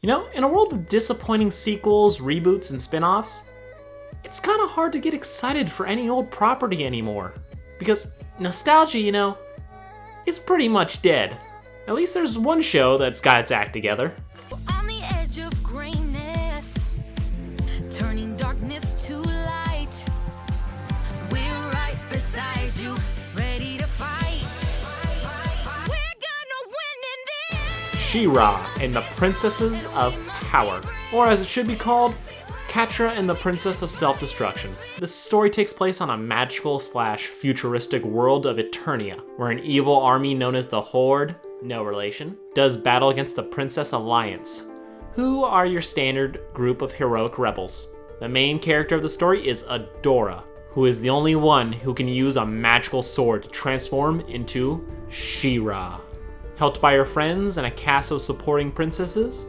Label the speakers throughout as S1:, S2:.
S1: You know, in a world of disappointing sequels, reboots, and spin-offs, it's kind of hard to get excited for any old property anymore. Because nostalgia, you know, is pretty much dead. At least there's one show that's got its act together.
S2: On the edge of greatness, turning darkness to light. We're right beside you, ready to fight. We're gonna win in this.
S1: She-Ra and the Princesses of Power, or as it should be called, Catra and the Princess of Self-Destruction. This story takes place on a magical/futuristic world of Eternia, where an evil army known as the Horde, no relation, does battle against the Princess Alliance, who are your standard group of heroic rebels. The main character of the story is Adora, who is the only one who can use a magical sword to transform into She-Ra. Helped by her friends and a cast of supporting princesses,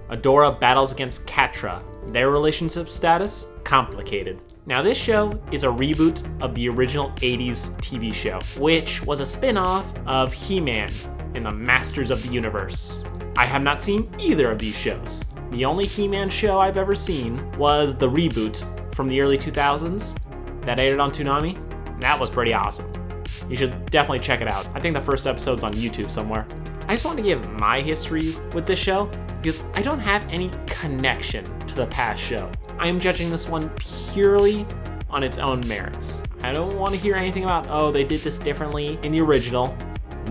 S1: Adora battles against Catra. Their relationship status? Complicated. Now this show is a reboot of the original 80s TV show, which was a spin-off of He-Man and the Masters of the Universe. I have not seen either of these shows. The only He-Man show I've ever seen was the reboot from the early 2000s that aired on Toonami. That was pretty awesome. You should definitely check it out. I think the first episode's on YouTube somewhere. I just want to give my history with this show because I don't have any connection to the past show. I am judging this one purely on its own merits. I don't want to hear anything about, oh, they did this differently in the original.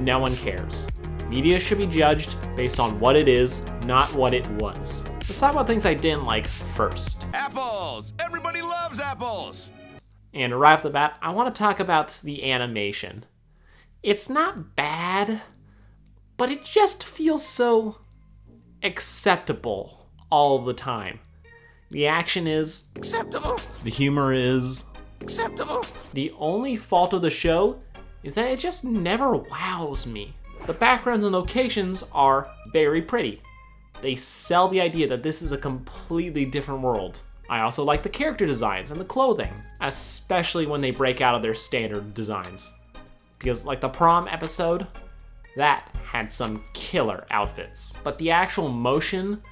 S1: No one cares. Media should be judged based on what it is, not what it was. Let's talk about things I didn't like first.
S3: Apples! Everybody loves apples!
S1: And right off the bat, I want to talk about the animation. It's not bad, but it just feels so acceptable all the time. The action is acceptable. The humor is acceptable. The only fault of the show is that it just never wows me. The backgrounds and locations are very pretty. They sell the idea that this is a completely different world. I also like the character designs and the clothing, especially when they break out of their standard designs. Because like the prom episode, that had some killer outfits. But the actual motion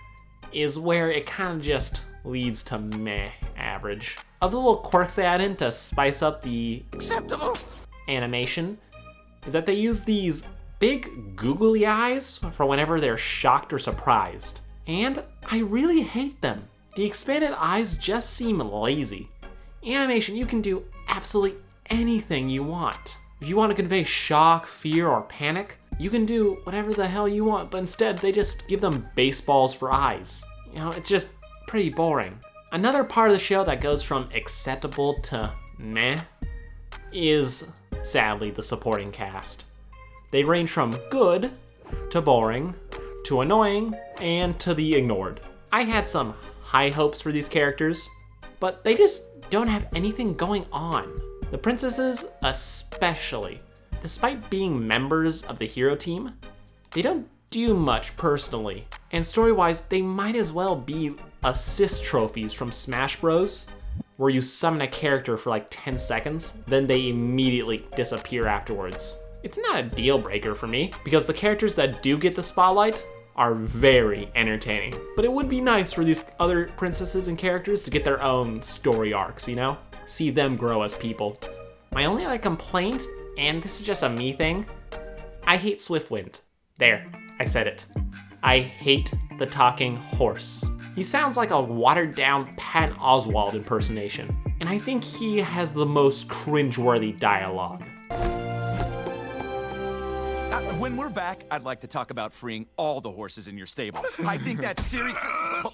S1: is where it kind of just leads to meh average. Of the little quirks they add in to spice up the acceptable animation is that they use these big googly eyes for whenever they're shocked or surprised. And I really hate them. The expanded eyes just seem lazy. Animation, you can do absolutely anything you want. If you want to convey shock, fear, or panic, you can do whatever the hell you want, but instead they just give them baseballs for eyes. You know, it's just pretty boring. Another part of the show that goes from acceptable to meh is, sadly, the supporting cast. They range from good to boring to annoying and to the ignored. I had some high hopes for these characters, but they just don't have anything going on. The princesses especially, despite being members of the hero team, they don't do much personally. And story-wise, they might as well be assist trophies from Smash Bros, where you summon a character for like 10 seconds, then they immediately disappear afterwards. It's not a deal breaker for me, because the characters that do get the spotlight are very entertaining. But it would be nice for these other princesses and characters to get their own story arcs, you know? See them grow as people. My only other complaint, and this is just a me thing, I hate Swiftwind. There, I said it. I hate the talking horse. He sounds like a watered down Patton Oswalt impersonation, and I think he has the most cringeworthy dialogue.
S3: When we're back, I'd like to talk about freeing all the horses in your stables. I think that's serious.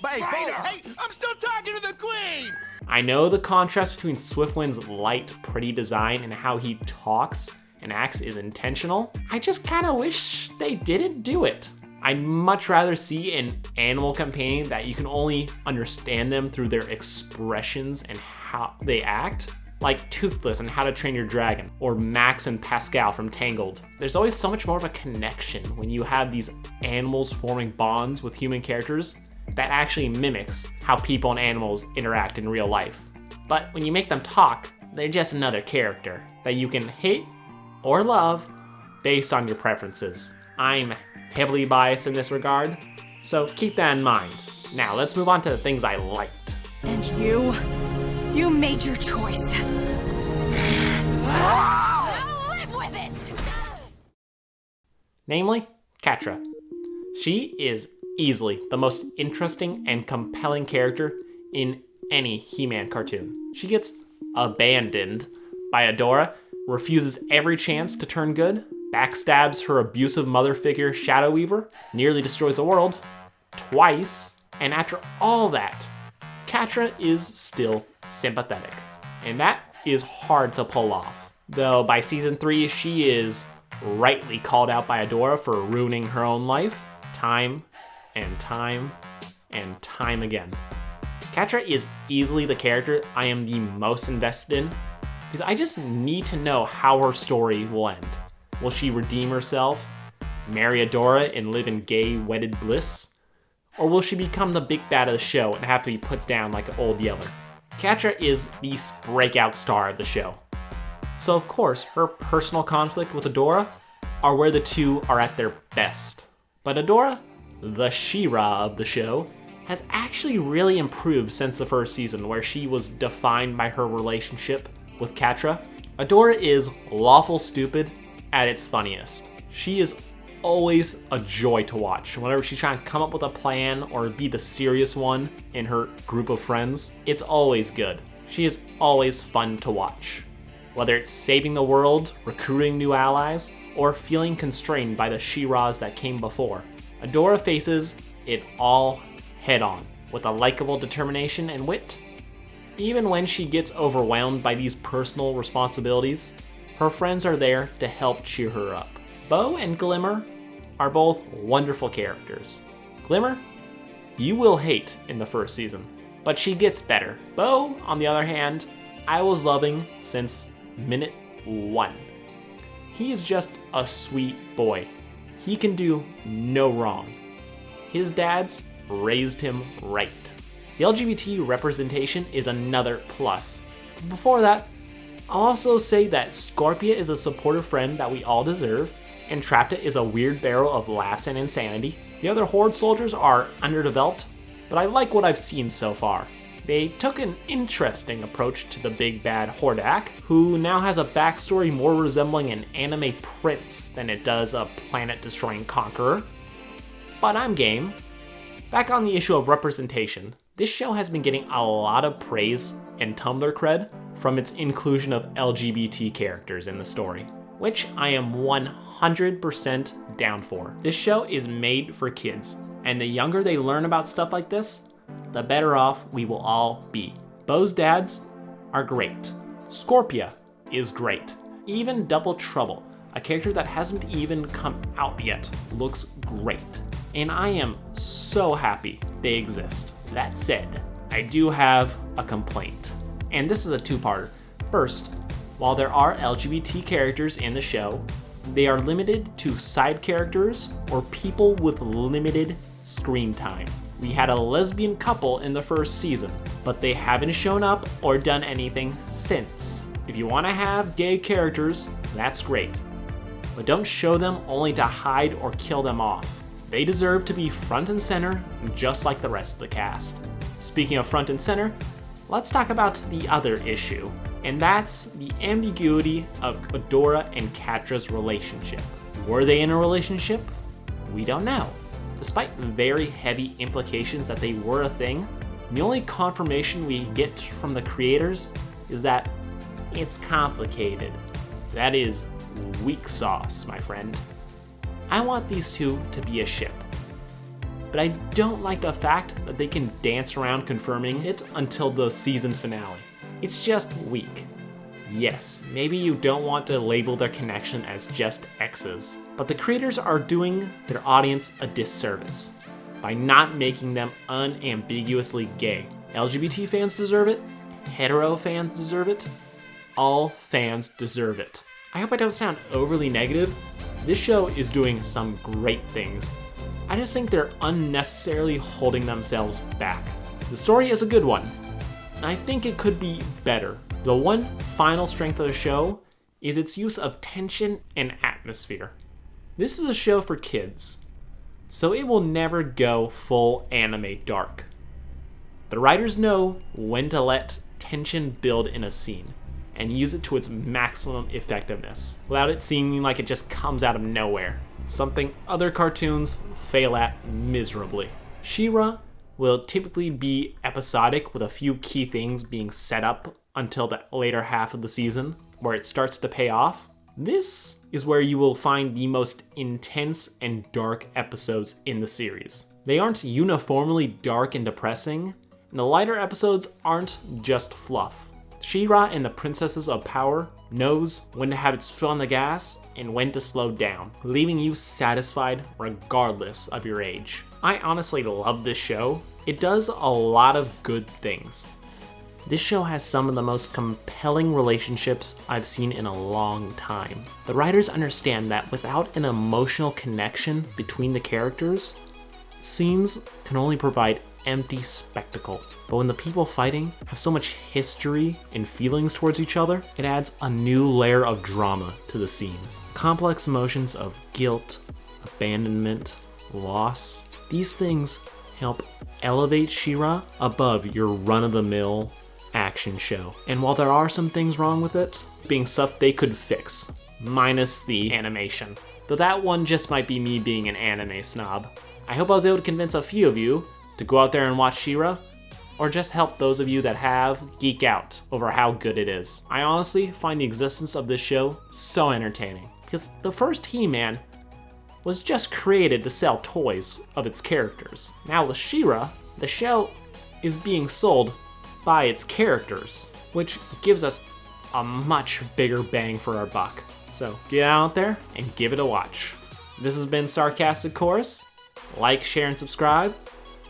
S3: Hey, I'm still talking to the queen!
S1: I know the contrast between Swiftwind's light, pretty design and how he talks and acts is intentional. I just kind of wish they didn't do it. I'd much rather see an animal companion that you can only understand them through their expressions and how they act, like Toothless and How to Train Your Dragon, or Max and Pascal from Tangled. There's always so much more of a connection when you have these animals forming bonds with human characters that actually mimics how people and animals interact in real life. But when you make them talk, they're just another character that you can hate or love based on your preferences. I'm heavily biased in this regard, So keep that in mind. Now let's move on to the things I liked.
S2: And you made your choice. Now live with it!
S1: Namely, Catra. She is easily the most interesting and compelling character in any He-Man cartoon. She gets abandoned by Adora, refuses every chance to turn good, backstabs her abusive mother figure Shadow Weaver, nearly destroys the world twice, and after all that, Catra is still sympathetic. And that is hard to pull off. Though by season 3, she is rightly called out by Adora for ruining her own life time and time and time again. Catra is easily the character I am the most invested in because I just need to know how her story will end. Will she redeem herself, marry Adora, and live in gay wedded bliss? Or will she become the big bad of the show and have to be put down like Old Yeller? Catra is the breakout star of the show. So of course, her personal conflict with Adora are where the two are at their best. But Adora, the She-Ra of the show, has actually really improved since the first season, where she was defined by her relationship with Catra. Adora is lawful stupid at its funniest. She is always a joy to watch. Whenever she's trying to come up with a plan or be the serious one in her group of friends, it's always good. She is always fun to watch. Whether it's saving the world, recruiting new allies, or feeling constrained by the She-Ras that came before, Adora faces it all head on, with a likable determination and wit. Even when she gets overwhelmed by these personal responsibilities, her friends are there to help cheer her up. Bo and Glimmer are both wonderful characters. Glimmer, you will hate in the first season, but she gets better. Bo, on the other hand, I was loving since minute 1. He is just a sweet boy. He can do no wrong. His dads raised him right. The LGBT representation is another plus. But before that, I'll also say that Scorpia is a supportive friend that we all deserve, and Trapta is a weird barrel of laughs and insanity. The other Horde soldiers are underdeveloped, but I like what I've seen so far. They took an interesting approach to the big bad Hordak, who now has a backstory more resembling an anime prince than it does a planet-destroying conqueror. But I'm game. Back on the issue of representation, this show has been getting a lot of praise and Tumblr cred from its inclusion of LGBT characters in the story, which I am 100% down for. This show is made for kids, and the younger they learn about stuff like this, the better off we will all be. Bo's dads are great. Scorpia is great. Even Double Trouble, a character that hasn't even come out yet, looks great. And I am so happy they exist. That said, I do have a complaint. And this is a two-parter. First, while there are LGBT characters in the show, they are limited to side characters or people with limited screen time. We had a lesbian couple in the first season, but they haven't shown up or done anything since. If you want to have gay characters, that's great. But don't show them only to hide or kill them off. They deserve to be front and center, just like the rest of the cast. Speaking of front and center, let's talk about the other issue, and that's the ambiguity of Adora and Catra's relationship. Were they in a relationship? We don't know. Despite very heavy implications that they were a thing, the only confirmation we get from the creators is that it's complicated. That is weak sauce, my friend. I want these two to be a ship, but I don't like the fact that they can dance around confirming it until the season finale. It's just weak. Yes, maybe you don't want to label their connection as just exes, but the creators are doing their audience a disservice by not making them unambiguously gay. LGBT fans deserve it, hetero fans deserve it, all fans deserve it. I hope I don't sound overly negative. This show is doing some great things. I just think they're unnecessarily holding themselves back. The story is a good one, and I think it could be better. The one final strength of the show is its use of tension and atmosphere. This is a show for kids, so it will never go full anime dark. The writers know when to let tension build in a scene and use it to its maximum effectiveness without it seeming like it just comes out of nowhere, something other cartoons fail at miserably. She-Ra will typically be episodic with a few key things being set up until the later half of the season where it starts to pay off. This is where you will find the most intense and dark episodes in the series. They aren't uniformly dark and depressing, and the lighter episodes aren't just fluff. She-Ra and the Princesses of Power knows when to have its foot on the gas and when to slow down, leaving you satisfied regardless of your age. I honestly love this show. It does a lot of good things. This show has some of the most compelling relationships I've seen in a long time. The writers understand that without an emotional connection between the characters, scenes can only provide empty spectacle. But when the people fighting have so much history and feelings towards each other, it adds a new layer of drama to the scene. Complex emotions of guilt, abandonment, loss. These things help elevate She-Ra above your run-of-the-mill action show. And while there are some things wrong with it, being stuff they could fix, minus the animation. Though that one just might be me being an anime snob. I hope I was able to convince a few of you to go out there and watch She-Ra, or just help those of you that have geek out over how good it is. I honestly find the existence of this show so entertaining, because the first He-Man was just created to sell toys of its characters. Now with She-Ra, the show is being sold by its characters, which gives us a much bigger bang for our buck. So get out there and give it a watch. This has been Sarcastic Chorus. Like, share, and subscribe.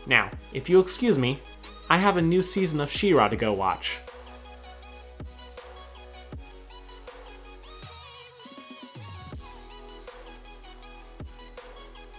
S1: Now, if you'll excuse me, I have a new season of She-Ra to go watch.